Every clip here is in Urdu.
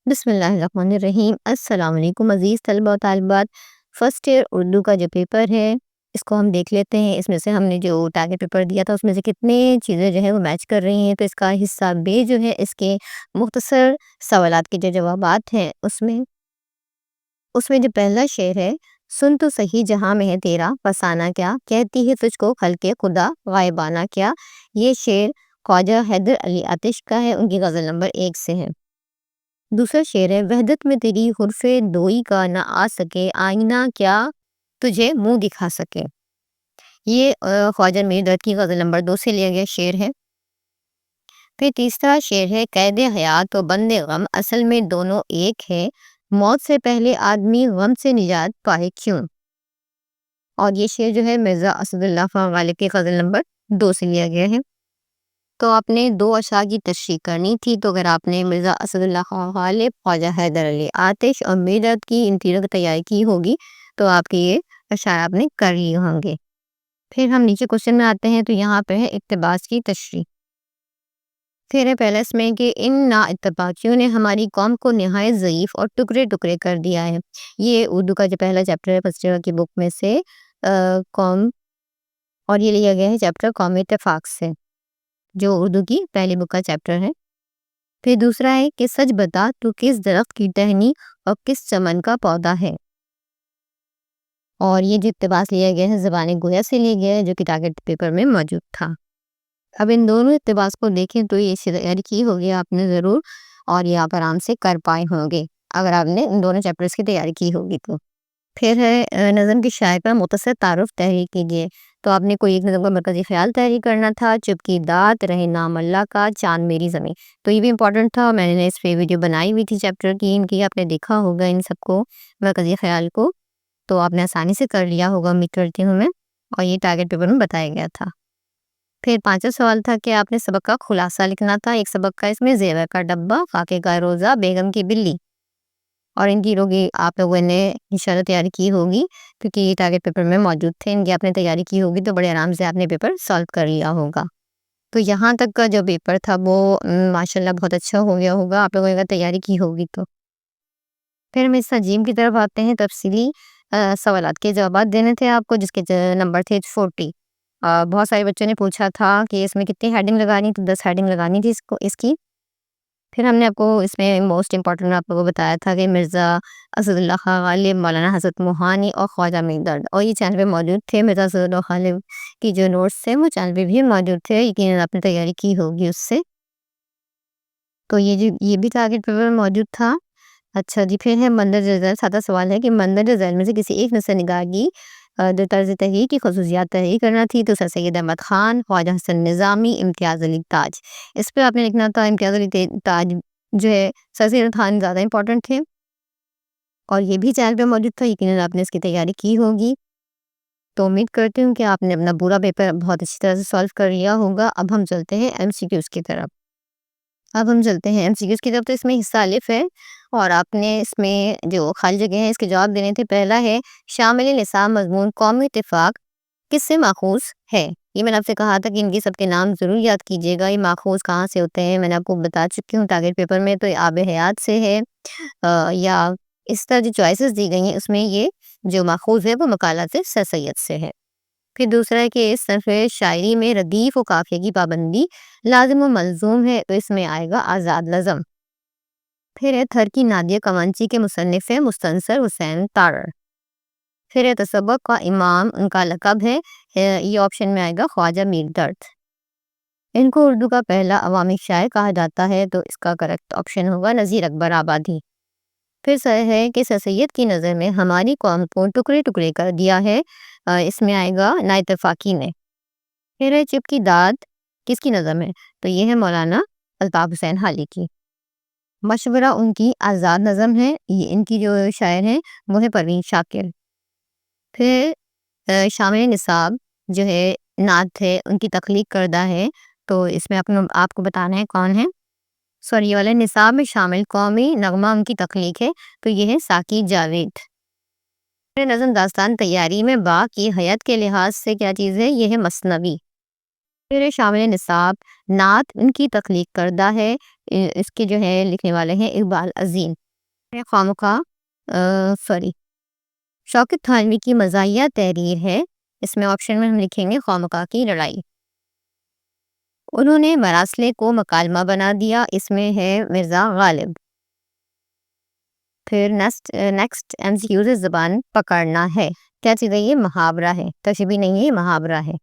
بسم اللہ الرحمن الرحیم۔ السلام علیکم عزیز طلبہ و طالبات۔ فرسٹ ایئر اردو کا جو پیپر ہے اس کو ہم دیکھ لیتے ہیں۔ اس میں سے ہم نے جو ٹارگٹ پیپر دیا تھا اس میں سے کتنے چیزیں جو ہے وہ میچ کر رہی ہیں، تو اس کا حصہ بے جو ہے اس کے مختصر سوالات کے جو جوابات ہیں اس میں جو پہلا شعر ہے، سن تو صحیح جہاں میں ہے تیرا فسانہ کیا، کہتی ہے تجھ کو خلق خدا غائبانہ کیا۔ یہ شعر خواجہ حیدر علی آتش کا ہے، ان کی غزل نمبر 1 سے ہے۔ دوسرا شعر ہے، وحدت میں تیری حرف دوئی کا نہ آ سکے، آئینہ کیا تجھے منہ دکھا سکے۔ یہ خواجہ میر درد کی غزل نمبر 2 سے لیا گیا شعر ہے۔ پھر تیسرا شعر ہے، قید حیات و بند غم اصل میں دونوں ایک ہے، موت سے پہلے آدمی غم سے نجات پائے کیوں۔ اور یہ شعر جو ہے مرزا اسد اللہ خان غالب کی غزل نمبر 2 سے لیا گیا ہے۔ تو آپ نے 2 اشعار کی تشریح کرنی تھی، تو اگر آپ نے مرزا اسد اللہ خان غالب، خواجہ حیدر علی آتش اور میر درد کی ان تینوں کی تیاری کی ہوگی تو آپ کے یہ اشعار آپ نے کر لیے ہوں گے۔ پھر ہم نیچے کوشچن میں آتے ہیں، تو یہاں پہ ہے اقتباس کی تشریح۔ پھر ہے پہلا اس میں کہ ان نا اتفاقیوں نے ہماری قوم کو نہایت ضعیف اور ٹکڑے ٹکڑے کر دیا ہے۔ یہ اردو کا جو پہلا چیپٹر ہے فرسٹ ایئر کی بک میں سے قوم، اور یہ لیا گیا ہے چیپٹر قوم اتفاق سے، جو اردو کی پہلی بک کا چیپٹر ہے۔ پھر دوسرا ہے کہ سچ بتا تو کس درخت کی ٹہنی اور کس چمن کا پودا ہے۔ اور یہ جو اقتباس لیا گیا ہے زبان گویا سے لیا گیا ہے، جو کہ ٹارگٹ پیپر میں موجود تھا۔ اب ان دونوں اقتباس کو دیکھیں تو یہ تیاری کی ہوگی آپ نے ضرور، اور یہ آپ آرام سے کر پائے ہوں گے اگر آپ نے ان دونوں چیپٹرز کی تیاری کی ہوگی تو۔ پھر ہے نظم کی شائع کا مختصر تعارف تحریر کیجیے۔ تو آپ نے کوئی ایک نظم کا مرکزی خیال تحریر کرنا تھا، چپ کی داد رہے نام اللہ کا، چاند میری زمین، تو یہ بھی امپورٹنٹ تھا، میں نے اس پہ ویڈیو بنائی ہوئی تھی چیپٹر کی ان کی، آپ نے دیکھا ہوگا ان سب کو مرکزی خیال کو، تو آپ نے آسانی سے کر لیا ہوگا امید کرتی ہوں میں، اور یہ ٹارگٹ پیپر میں بتایا گیا تھا۔ پھر پانچواں سوال تھا کہ آپ نے سبق کا خلاصہ لکھنا تھا۔ ایک سبق کا اس میں زیور کا ڈبہ، خاکے کا روزہ، بیگم کی بلی، اور ان کی روگی آپ لوگوں نے انشاءاللہ تیاری کی ہوگی کیونکہ یہ ٹارگٹ پیپر میں موجود تھے، ان کی آپ نے تیاری کی ہوگی تو بڑے آرام سے آپ نے پیپر سالو کر لیا ہوگا۔ تو یہاں تک کا جو پیپر تھا وہ ماشاءاللہ بہت اچھا ہو گیا ہوگا، آپ لوگوں نے تیاری کی ہوگی تو۔ پھر ہم اس جیم کی طرف آتے ہیں، تفصیلی سوالات کے جوابات دینے تھے آپ کو، جس کے نمبر تھے 40۔ بہت سارے بچوں نے پوچھا تھا کہ اس میں کتنی ہیڈنگ لگانی، تو 10 ہیڈنگ لگانی تھی اس کی۔ پھر ہم نے آپ کو اس میں موسٹ امپورٹنٹ آپ کو بتایا تھا کہ مرزا اسد اللہ خان غالب، مولانا حضرت موہانی اور خواجہ میر درد، اور یہ چینل پہ موجود تھے۔ مرزا اسد اللہ خان غالب کی جو نوٹس تھے وہ چینل پہ بھی موجود تھے، یقیناً آپ نے تیاری کی ہوگی اس سے۔ تو یہ بھی ٹارگٹ پیپر میں موجود تھا۔ اچھا جی، پھر ہے مندرجہ ذیل سادہ سوال ہے کہ مندرجہ ذیل میں سے کسی ایک نثر نگار کی جو طرز تحریر کی خصوصیات تحریر کرنا تھی، تو سر سید احمد خان، خواجہ حسن نظامی، امتیاز علی تاج۔ اس پہ آپ نے لکھنا تھا امتیاز علی تاج جو ہے سر سید احمد خان زیادہ امپورٹنٹ تھے، اور یہ بھی چینل پہ موجود تھا، یقیناً آپ نے اس کی تیاری کی ہوگی۔ تو امید کرتی ہوں کہ آپ نے اپنا پورا پیپر بہت اچھی طرح سے سالو کر لیا ہوگا۔ اب ہم چلتے ہیں ایم سی کیوز کی طرف۔ تو اس میں حصہ الف ہے، اور آپ نے اس میں جو خالی جگہ ہے اس کے جواب دینے تھے۔ پہلا ہے شامل نصاب مضمون قومی اتفاق کس سے ماخوذ ہے۔ یہ میں نے آپ سے کہا تھا کہ ان کی سب کے نام ضرور یاد کیجیے گا، یہ ماخوذ کہاں سے ہوتے ہیں میں نے آپ کو بتا چکی ہوں ٹارگٹ پیپر میں، تو یہ آب حیات سے ہے، یا اس طرح جو چوائسز دی گئی ہیں اس میں یہ جو ماخوذ ہے وہ مقالات سر سید سے ہے۔ پھر دوسرا ہے کہ اس صنف شاعری میں ردیف و قافیہ کی پابندی لازم و ملزوم ہے، تو اس میں آئے گا آزاد نظم۔ پھر ہے تھر کی نادیہ کمانچی کے مصنف ہے مستنصر حسین تارڑ۔ پھر ہے تصوف کا امام ان کا لقب ہے، یہ آپشن میں آئے گا خواجہ میر درد۔ ان کو اردو کا پہلا عوامی شاعر کہا جاتا ہے، تو اس کا کریکٹ آپشن ہوگا نذیر اکبر آبادی۔ پھر ہے کہ سر سید کی نظر میں ہماری قوم کو ٹکڑے ٹکڑے کر دیا ہے، اس میں آئے گا نا اتفاقی نے۔ پھر ہے چپ کی داد کس کی نظم ہے، تو یہ ہے مولانا الطاف حسین حالی کی۔ مشورہ ان کی آزاد نظم ہے، یہ ان کی جو شاعر ہیں وہ ہے پروین شاکر۔ پھر شامل نصاب جو ہے نعت ہے، ان کی تخلیق کردہ ہے، تو اس میں آپ کو بتانا ہے کون ہے۔ یہ والے نصاب میں شامل قومی نغمہ ان کی تخلیق ہے، تو یہ ہے ساقی جاوید۔ پھر نظم داستان تیاری میں با کی حیات کے لحاظ سے کیا چیز ہے، یہ ہے مثنوی۔ پھر شامل نصاب نعت ان کی تخلیق کردہ ہے، اس کے جو ہے لکھنے والے ہیں اقبال عظیم۔ خوامخواہ سوری شوکت تھانوی کی مزاحیہ تحریر ہے، اس میں آپشن میں ہم لکھیں گے خوامخواہ کی لڑائی۔ انہوں نے مراسلے کو مکالمہ بنا دیا، اس میں ہے مرزا غالب۔ پھر نیکسٹ ایم سی کیو سے زبان پکڑنا ہے، کیا چیز ہے یہ؟ محاورہ ہے، تشبیہ نہیں ہے، یہ محاورہ ہے۔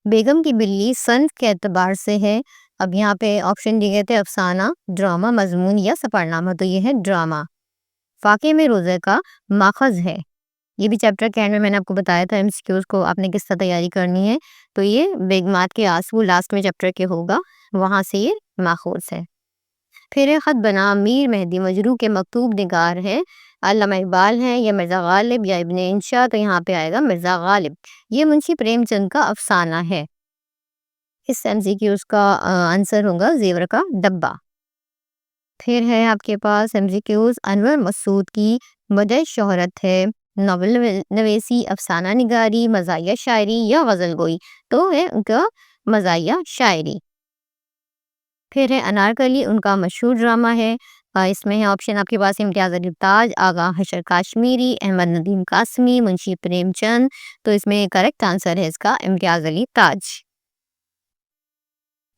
بیگم کی بلی صنف کے اعتبار سے ہے، اب یہاں پہ آپشن دیے گئے تھے افسانہ، ڈرامہ، مضمون یا سفرنامہ، تو یہ ہے ڈرامہ۔ فاقے میں روزے کا ماخذ ہے، یہ بھی چیپٹر کے اینڈ میں نے آپ کو بتایا تھا ایم سی کیوز کو آپ نے کس طرح تیاری کرنی ہے، تو یہ بیگمات کے آنسو لاسٹ میں چیپٹر کے ہوگا، وہاں سے یہ ماخوذ ہے۔ پھر خط بنا میر مہدی مجروح کے مکتوب نگار ہے، علامہ اقبال ہیں یا مرزا غالب یا ابن انشا، تو یہاں پہ آئے گا مرزا غالب۔ یہ منشی پریم چند کا افسانہ ہے۔ اس ایم سی کیوز کا آنسر ہوگا زیور کا ڈبہ۔ پھر ہے آپ کے پاس ایم سی کیوز انور مسعود کی مدح شہرت ہے، ناول نویسی، افسانہ نگاری، مزاحیہ شاعری یا غزل گوئی، تو ہے ان کا مزاحیہ شاعری۔ پھر ہے انارکلی، ان کا مشہور ڈرامہ ہے، اس میں ہے آپشن آپ کے پاس امتیاز علی تاج، آغا حشر کاشمیری، احمد ندیم قاسمی، منشی پریم چند، تو اس میں کریکٹ آنسر ہے اس کا امتیاز علی تاج۔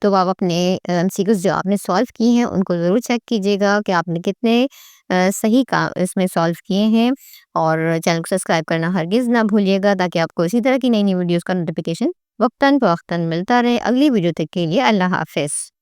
تو آپ اپنے ایم سی کیوز جو آپ نے سالو کیے ہیں ان کو ضرور چیک کیجیے گا کہ آپ نے کتنے صحیح کا اس میں سالو کیے ہیں، اور چینل کو سبسکرائب کرنا ہرگز نہ بھولیے گا تاکہ آپ کو اسی طرح کی نئی نئی ویڈیوز کا نوٹیفیکیشن وقتاً فوقتاً ملتا رہے۔ اگلی ویڈیو تک کے لیے اللہ حافظ۔